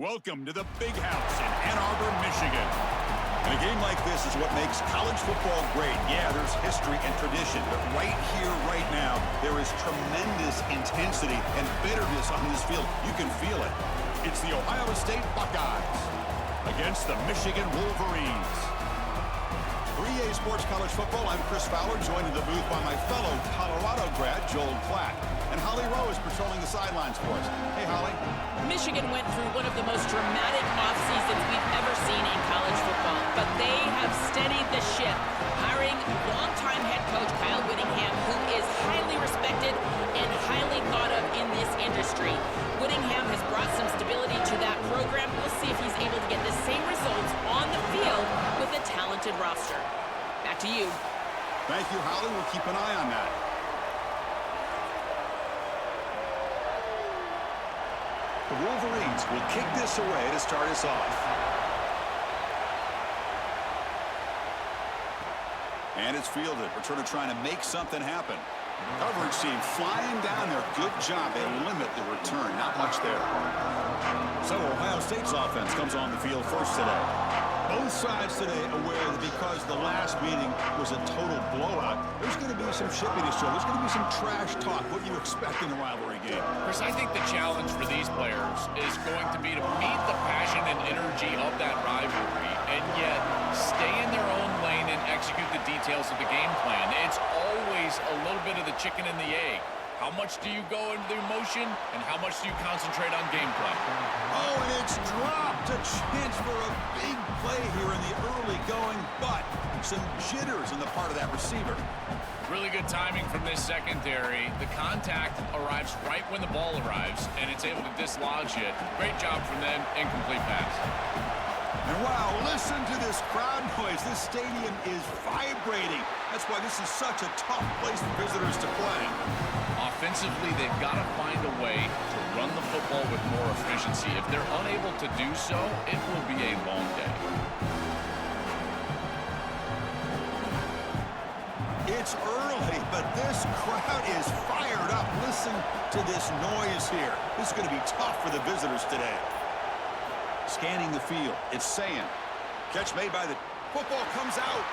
Welcome to the Big House in Ann Arbor, Michigan. And a game like this is what makes college football great. Yeah, there's history and tradition, but right here, right now, there is tremendous intensity and bitterness on this field. You can feel it. It's the Ohio State Buckeyes against the Michigan Wolverines. For EA Sports College Football, I'm Chris Fowler, joined in the booth by my fellow Colorado grad, Joel Platt. And Holly Rowe is patrolling the sidelines for us. Hey, Holly. Michigan went through one of the most dramatic off seasons we've ever seen in college football, but they have steadied the ship, hiring longtime head coach Kyle Whittingham, who is highly respected and highly thought of in this industry. Whittingham has brought some stability to that program. We'll see if he's able to get the same results on the field with a talented roster. Back to you. Thank you, Holly. We'll keep an eye on that. The Wolverines will kick this away to start us off. And it's fielded. Returner trying to make something happen. Coverage team flying down there. Good job. They limit the return. Not much there. So Ohio State's offense comes on the field first today. Both sides today aware that because the last meeting was a total blowout, there's going to be some shippiness to it. There's going to be some trash talk. What you expect in a rivalry game? Chris, I think the challenge for these players is going to be to meet the passion and energy of that rivalry and yet stay in their own lane and execute the details of the game plan. It's always a little bit of the chicken and the egg. How much do you go into the emotion, and how much do you concentrate on gameplay? Oh, and it's dropped. A chance for a big play here in the early going, but some jitters on the part of that receiver. Really good timing from this secondary. The contact arrives right when the ball arrives, and it's able to dislodge it. Great job from them. Incomplete pass. And wow, listen to this crowd noise. This stadium is vibrating. That's why this is such a tough place for visitors to play. Offensively, they've got to find a way to run the football with more efficiency. If they're unable to do so, it will be a long day. It's early, but this crowd is fired up. Listen to this noise here. This is going to be tough for the visitors today. Scanning the field, it's saying. Catch made by the football comes out.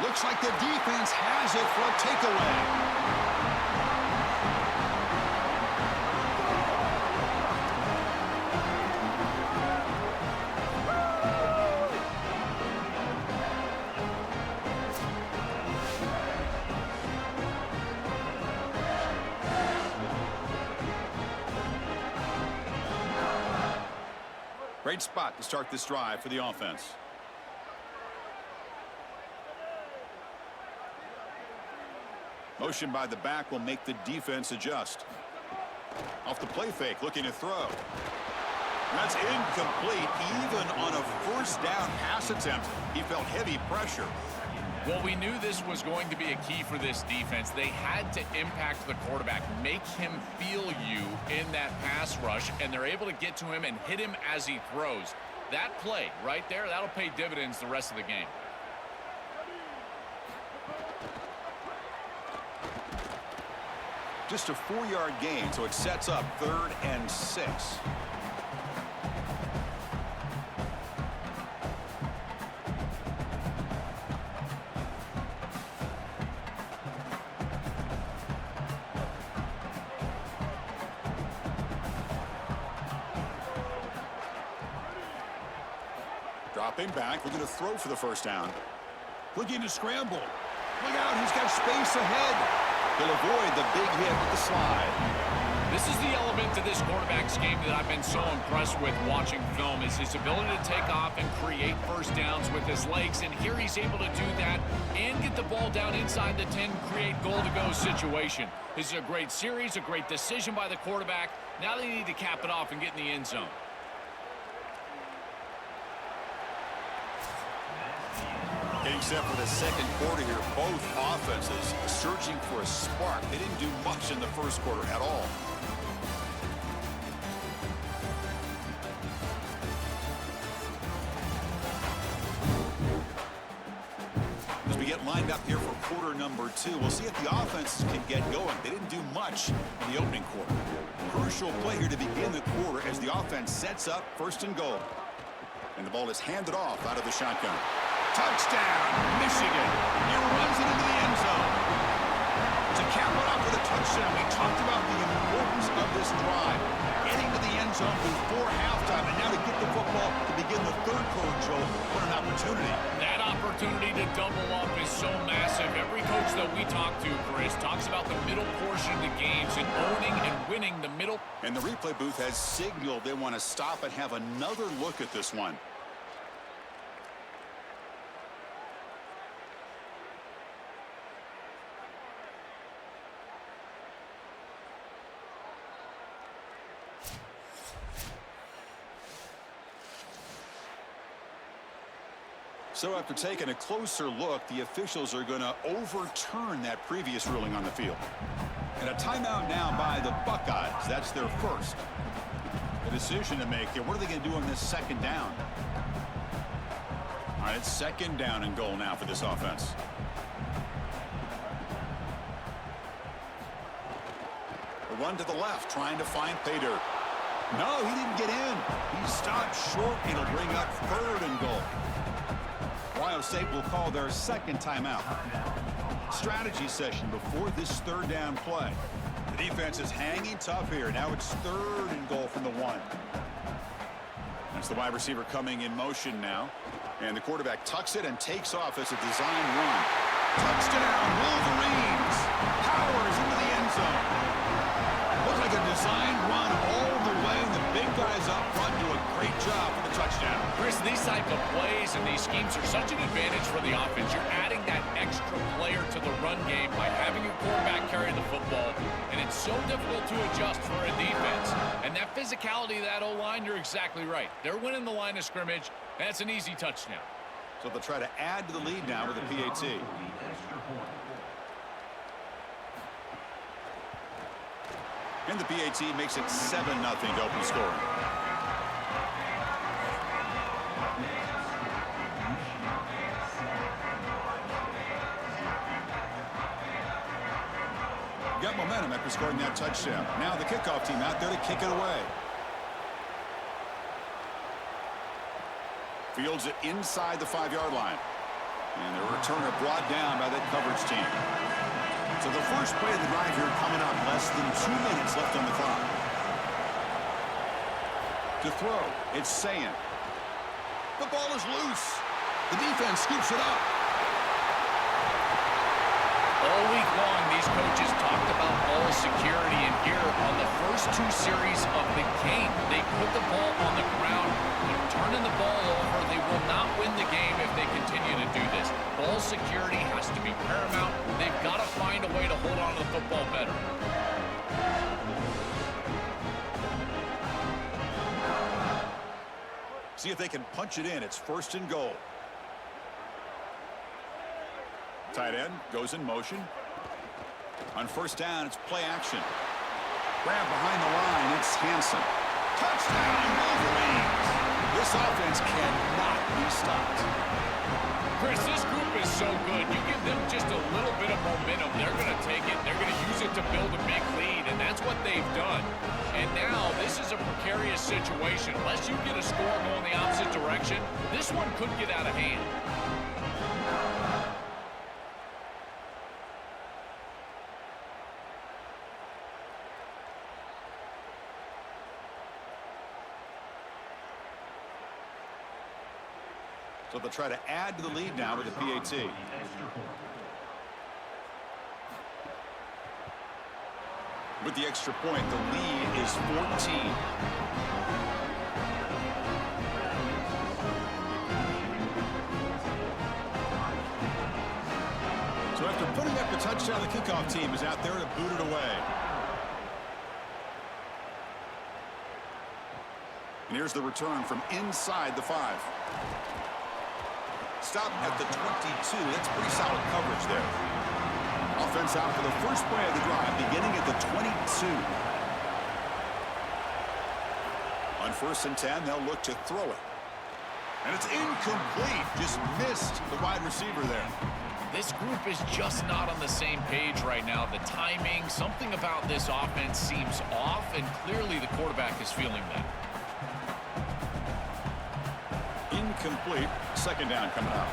Looks like the defense has it for a takeaway. Great spot to start this drive for the offense. Motion by the back will make the defense adjust. Off the play fake, looking to throw. That's incomplete. Even on a first down pass attempt, he felt heavy pressure. Well, we knew this was going to be a key for this defense. They had to impact the quarterback, make him feel you in that pass rush, and they're able to get to him and hit him as he throws. That play right there, that'll pay dividends the rest of the game. Just a 4-yard gain, so it sets up 3rd and 6. Dropping back, looking to throw for the first down. Looking to scramble. Look out, he's got space ahead. He'll avoid the big hit with the slide. This is the element to this quarterback's game that I've been so impressed with watching film is his ability to take off and create first downs with his legs. And here he's able to do that and get the ball down inside the 10, create goal-to-go situation. This is a great series, a great decision by the quarterback. Now they need to cap it off and get in the end zone. Getting set for the second quarter here. Both offenses searching for a spark. They didn't do much in the first quarter at all. As we get lined up up here for quarter number 2. We'll see if the offense can get going. They didn't do much in the opening quarter. Crucial play here to begin the quarter as the offense sets up 1st and goal. And the ball is handed off out of the shotgun. Touchdown, Michigan. He runs it into the end zone. To cap it off with a touchdown, we talked about the importance of this drive. Getting to the end zone before halftime, and now to get the football to begin the 3rd quarter, Joe. What an opportunity. That opportunity to double up is so massive. Every coach that we talk to, Chris, talks about the middle portion of the games and owning and winning the middle. And the replay booth has signaled they want to stop and have another look at this one. So after taking a closer look, the officials are going to overturn that previous ruling on the field. And a timeout now by the Buckeyes. That's their first. A decision to make here. What are they going to do on this 2nd down? All right, it's 2nd down and goal now for this offense. A run to the left, trying to find pay dirt. No, he didn't get in. He stopped short. It'll bring up 3rd and goal. Ohio State will call their 2nd timeout. Strategy session before this 3rd down play. The defense is hanging tough here. Now it's 3rd and goal from the 1. That's the wide receiver coming in motion now. And the quarterback tucks it and takes off as a design run. Touchdown, Wolverines! Powers into the end zone. Looks like a design run all the way. And the big guys up front do a great job for the touchdown. Chris, these type of plays and these schemes are such an advantage for the offense. You're adding that extra player to the run game by having your quarterback carry the football, and it's so difficult to adjust for a defense. And that physicality of that O-line, you're exactly right. They're winning the line of scrimmage. That's an easy touchdown. So they'll try to add to the lead now with a PAT. And the PAT makes it 7-0 to open scoring. Got momentum after scoring that touchdown. Now the kickoff team out there to kick it away. Fields it inside the 5-yard line. And the returner brought down by that coverage team. So the first play of the drive here coming up. Less than 2 minutes left on the clock. To throw, it's Sayan. The ball is loose. The defense scoops it up. All week long, these coaches talked about ball security, and here on the first 2 series of the game, they put the ball on the ground. They're turning the ball over. They will not win the game if they continue to do this. Ball security has to be paramount. They've got to find a way to hold on to the football better. See if they can punch it in. It's 1st and goal. Tight end goes in motion. On 1st down, it's play action. Grab behind the line, it's Hansen. Touchdown, Wolverines! This offense cannot be stopped. Chris, this group is so good. You give them just a little bit of momentum, they're going to take it. They're going to use it to build a big lead, and that's what they've done. And now this is a precarious situation. Unless you get a score going the opposite direction, this one could get out of hand. So they'll try to add to the lead now with a PAT. With the extra point, the lead is 14. So after putting up the touchdown, the kickoff team is out there to boot it away. And here's the return from inside the 5. Stop at the 22. That's pretty solid coverage there. Offense out for the first play of the drive, beginning at the 22. On 1st and 10, they'll look to throw it. And it's incomplete. Just missed the wide receiver there. This group is just not on the same page right now. The timing, something about this offense seems off, and clearly the quarterback is feeling that. Incomplete. Second down coming up.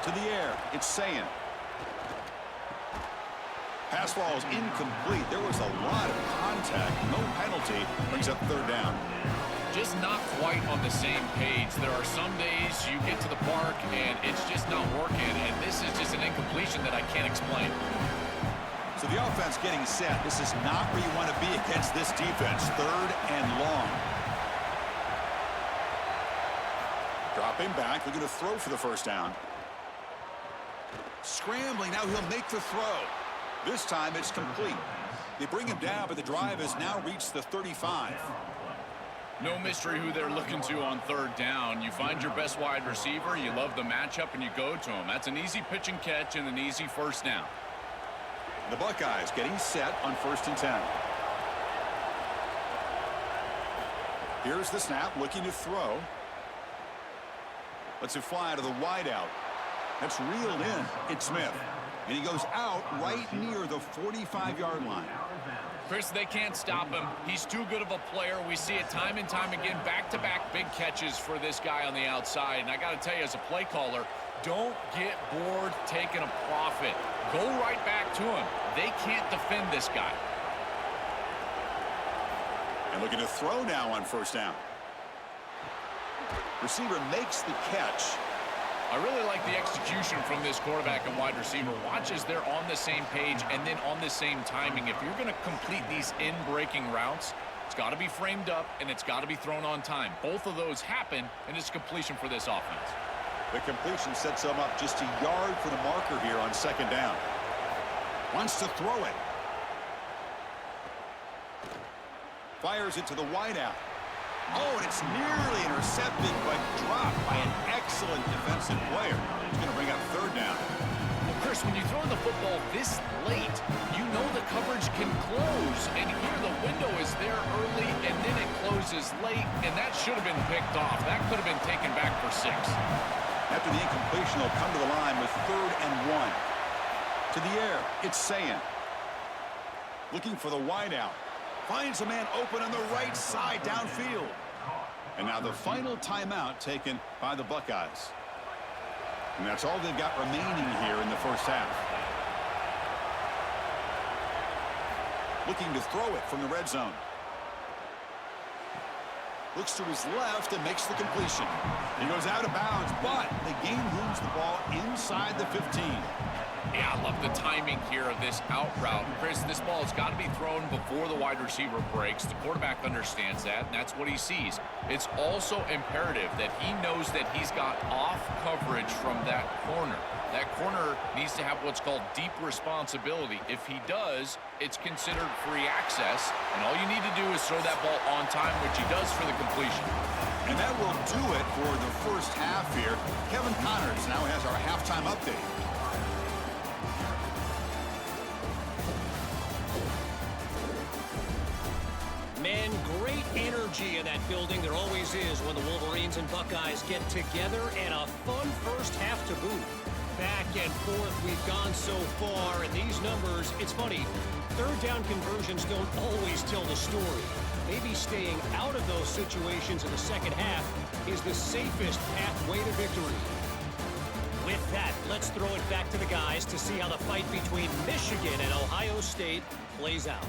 To the air. It's saying. Pass ball is incomplete. There was a lot of contact. No penalty. Brings up third down. Just not quite on the same page. There are some days you get to the park and it's just not working, and this is just an incompletion that I can't explain. So the offense getting set. This is not where you want to be against this defense. Third and long. Dropping back. Looking to throw for the first down. Scrambling. Now he'll make the throw. This time it's complete. They bring him down, but the drive has now reached the 35. No mystery who they're looking to on third down. You find your best wide receiver, you love the matchup, and you go to him. That's an easy pitch and catch and an easy first down. The Buckeyes getting set on 1st and 10. Here's the snap, looking to throw. Lets it fly to the wideout. That's reeled in. It's Smith. And he goes out right near the 45-yard line. Chris, they can't stop him. He's too good of a player. We see it time and time again, back-to-back big catches for this guy on the outside. And I got to tell you, as a play caller, don't get bored taking a profit. Go right back to him. They can't defend this guy. And looking to throw now on first down. Receiver makes the catch. I really like the execution from this quarterback and wide receiver. Watch as they're on the same page and then on the same timing. If you're going to complete these in-breaking routes, it's got to be framed up and it's got to be thrown on time. Both of those happen, and it's completion for this offense. The completion sets them up just a yard for the marker here on second down. Wants to throw it. Fires it to the wideout. Oh, and it's nearly intercepted, but dropped by an excellent defensive player. It's going to bring up third down. Well, Chris, when you throw the football this late, you know the coverage can close. And here the window is there early, and then it closes late, and that should have been picked off. That could have been taken back for 6. After the incompletion, they'll come to the line with 3rd and 1. To the air, it's saying. Looking for the wideout. Finds a man open on the right side downfield. And now the final timeout taken by the Buckeyes. And that's all they've got remaining here in the first half. Looking to throw it from the red zone. Looks to his left and makes the completion. He goes out of bounds, but the game moves the ball inside the 15. Yeah, I love the timing here of this out route. Chris, this ball has got to be thrown before the wide receiver breaks. The quarterback understands that, and that's what he sees. It's also imperative that he knows that he's got off coverage from that corner. That corner needs to have what's called deep responsibility. If he does, it's considered free access, and all you need to do is throw that ball on time, which he does for the completion. And that will do it for the first half here. Kevin Connors now has our halftime update. Man, great energy in that building. There always is when the Wolverines and Buckeyes get together, and a fun first half to boot. Back and forth we've gone so far, and these numbers, it's funny, third down conversions don't always tell the story. Maybe staying out of those situations in the second half is the safest pathway to victory. With that, let's throw it back to the guys to see how the fight between Michigan and Ohio State plays out.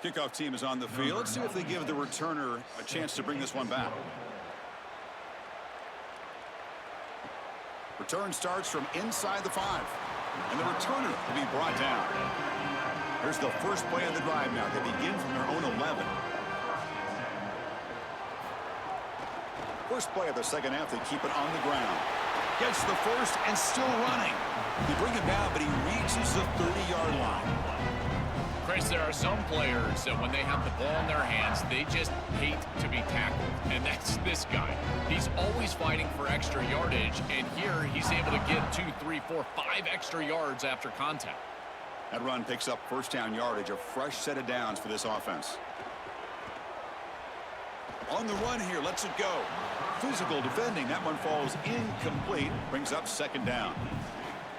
Kickoff team is on the field. Let's see if they give the returner a chance to bring this one back. Return starts from inside the 5. And the returner will be brought down. Here's the first play of the drive now. They begin from their own 11. First play of the second half, they keep it on the ground. Gets the first and still running. They bring him down, but he reaches the 30-yard line. Chris, there are some players that when they have the ball in their hands, they just hate to be tackled. And that's this guy. He's always fighting for extra yardage, and here he's able to get 2, 3, 4, 5 extra yards after contact. That run picks up first down yardage, a fresh set of downs for this offense. On the run here, lets it go. Physical defending, that one falls incomplete, brings up second down.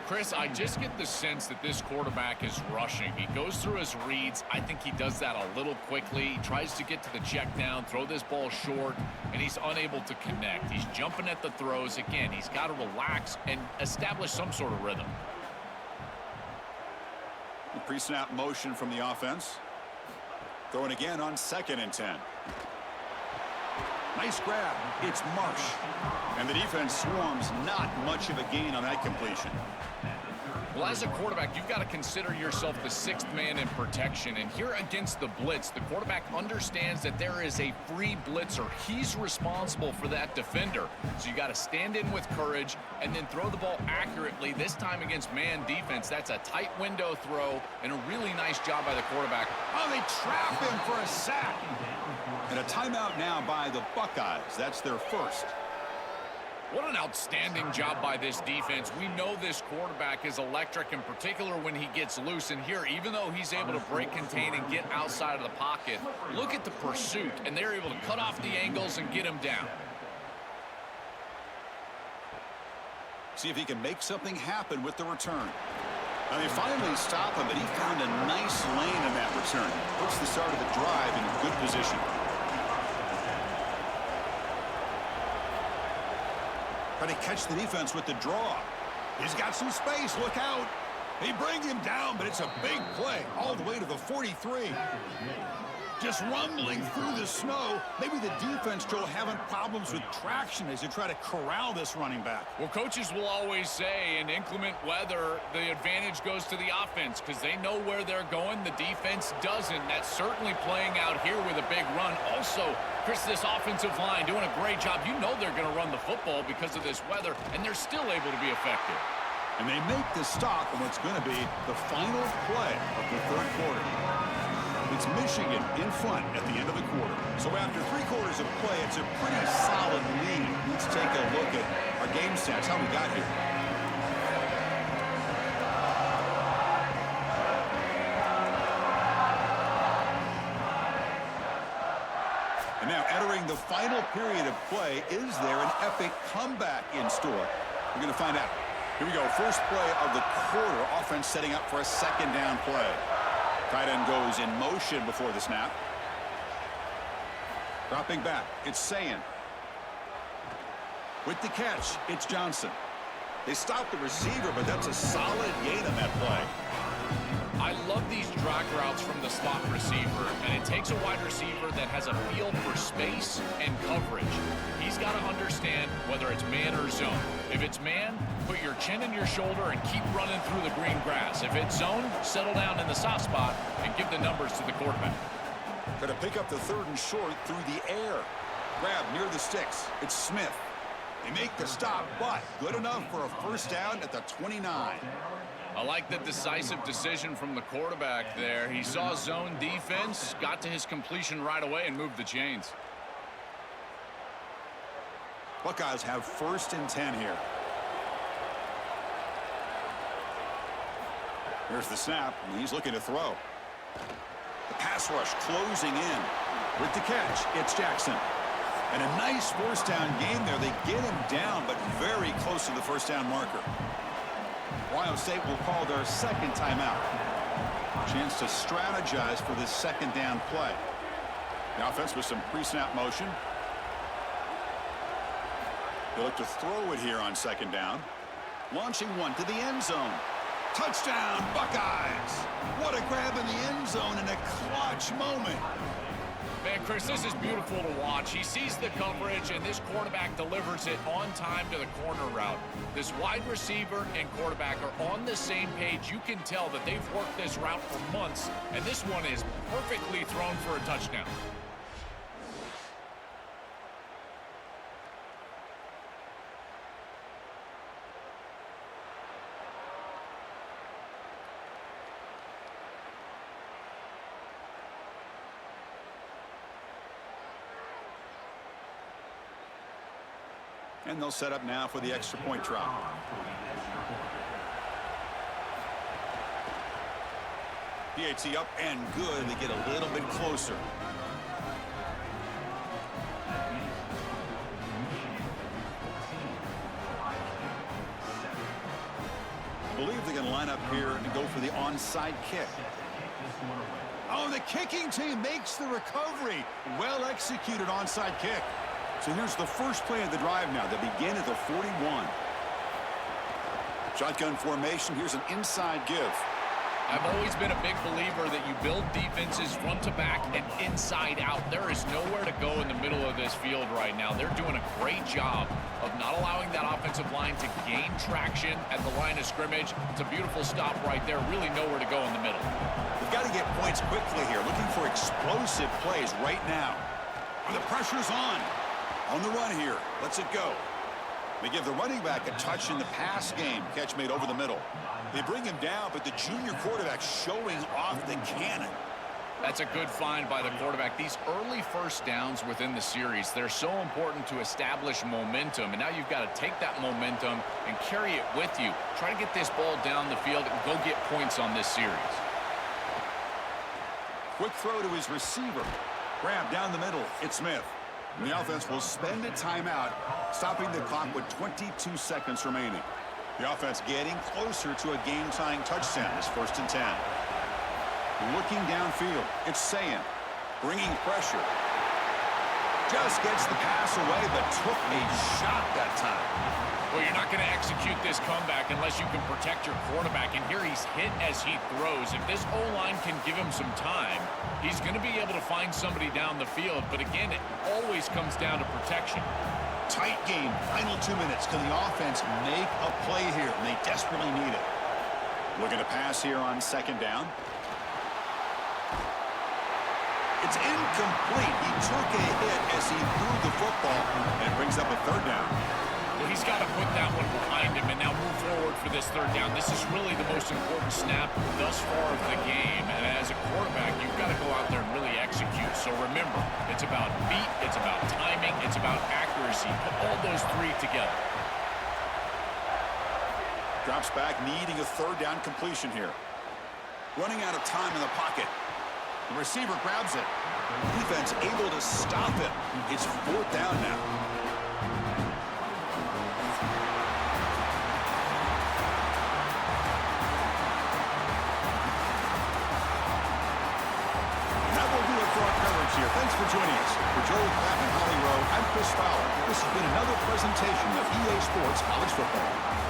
Chris, I just get the sense that this quarterback is rushing. He goes through his reads. I think he does that a little quickly. He tries to get to the check down, throw this ball short, and he's unable to connect. He's jumping at the throws. Again, he's got to relax and establish some sort of rhythm. The pre-snap motion from the offense. Throwing again on 2nd and 10. Nice grab. It's Marsh. And the defense swarms. Not much of a gain on that completion. Well, as a quarterback, you've got to consider yourself the 6th man in protection. And here against the blitz, the quarterback understands that there is a free blitzer. He's responsible for that defender. So you got to stand in with courage and then throw the ball accurately. This time against man defense, that's a tight window throw and a really nice job by the quarterback. Oh, they trap him for a sack. And a timeout now by the Buckeyes. That's their first. What an outstanding job by this defense. We know this quarterback is electric, in particular when he gets loose. And here, even though he's able to break, contain, and get outside of the pocket, look at the pursuit. And they're able to cut off the angles and get him down. See if he can make something happen with the return. Now they finally stop him, but he found a nice lane in that return. Puts the start of the drive in a good position. Trying to catch the defense with the draw. He's got some space. Look out. They bring him down, but it's a big play all the way to the 43. Just rumbling through the snow. Maybe the defense, Joe, having problems with traction as they try to corral this running back. Well, coaches will always say in inclement weather, the advantage goes to the offense because they know where they're going. The defense doesn't. That's certainly playing out here with a big run. Also, Chris, this offensive line doing a great job. You know they're going to run the football because of this weather, and they're still able to be effective. And they make the stop on what's going to be the final play of the third quarter. It's Michigan in front at the end of the quarter. So after 3 quarters of play, it's a pretty solid lead. Let's take a look at our game stats, how we got here. And now entering the final period of play, is there an epic comeback in store? We're going to find out. Here we go, first play of the quarter. Offense setting up for a second down play. Tight end goes in motion before the snap. Dropping back, it's Sayin. With the catch, it's Johnson. They stop the receiver, but that's a solid gain on that play. I love these drag routes from the slot receiver, and it takes a wide receiver that has a feel for space and coverage. He's got to understand whether it's man or zone. If it's man, put your chin in your shoulder and keep running through the green grass. If it's zone, settle down in the soft spot and give the numbers to the quarterback. Going to pick up the 3rd and short through the air. Grab near the sticks. It's Smith. They make the stop, but good enough for a first down at the 29. I like the decisive decision from the quarterback there. He saw zone defense, got to his completion right away, and moved the chains. Buckeyes have 1st and 10 here. Here's the snap, and he's looking to throw. The pass rush closing in. With the catch, it's Jackson. And a nice first down game there. They get him down, but very close to the first down marker. Ohio State will call their 2nd timeout. Chance to strategize for this second down play. The offense with some pre-snap motion. They look to throw it here on 2nd down. Launching one to the end zone. Touchdown, Buckeyes! What a grab in the end zone in a clutch moment. Man, Chris, this is beautiful to watch. He sees the coverage, and this quarterback delivers it on time to the corner route. This wide receiver and quarterback are on the same page. You can tell that they've worked this route for months, and this one is perfectly thrown for a touchdown. And they'll set up now for the extra point drop. PAT up and good. They get a little bit closer. I believe they're going to line up here and go for the onside kick. Oh, the kicking team makes the recovery. Well executed onside kick. So here's the first play of the drive now. They begin at the 41. Shotgun formation. Here's an inside give. I've always been a big believer that you build defenses front to back and inside out. There is nowhere to go in the middle of this field right now. They're doing a great job of not allowing that offensive line to gain traction at the line of scrimmage. It's a beautiful stop right there. Really nowhere to go in the middle. They've got to get points quickly here. Looking for explosive plays right now. The pressure's on the run here. Let's it go. They give the running back a touch in the pass game. Catch made over the middle. They bring him down, but the junior quarterback showing off the cannon. That's a good find by the quarterback. These early first downs within the series, they're so important to establish momentum. And now you've got to take that momentum and carry it with you. Try to get this ball down the field and go get points on this series. Quick throw to his receiver. Grab down the middle. It's Smith. And the offense will spend a timeout, stopping the clock with 22 seconds remaining. The offense getting closer to a game-tying touchdown. It's 1st and 10. Looking downfield, it's Sayan, bringing pressure. Just gets the pass away, but took a shot that time. Well, you're not going to execute this comeback unless you can protect your quarterback. And here he's hit as he throws. If this O-line can give him some time, he's going to be able to find somebody down the field. But again, it always comes down to protection. Tight game. Final 2 minutes. Can the offense make a play here? And they desperately need it. Looking to pass here on 2nd down. It's incomplete. He took a hit as he threw the football, and it brings up a 3rd down. Well, he's got to put that one behind him and now move forward for this 3rd down. This is really the most important snap thus far of the game. And as a quarterback, you've got to go out there and really execute. So remember, it's about beat, it's about timing, it's about accuracy. Put all those 3 together. Drops back, needing a 3rd down completion here. Running out of time in the pocket. The receiver grabs it. Defense able to stop it. It's 4th down now. That will do it for our coverage here. Thanks for joining us. For Joel Clapp and Holly Rowe, I'm Chris Fowler. This has been another presentation of EA Sports College Football.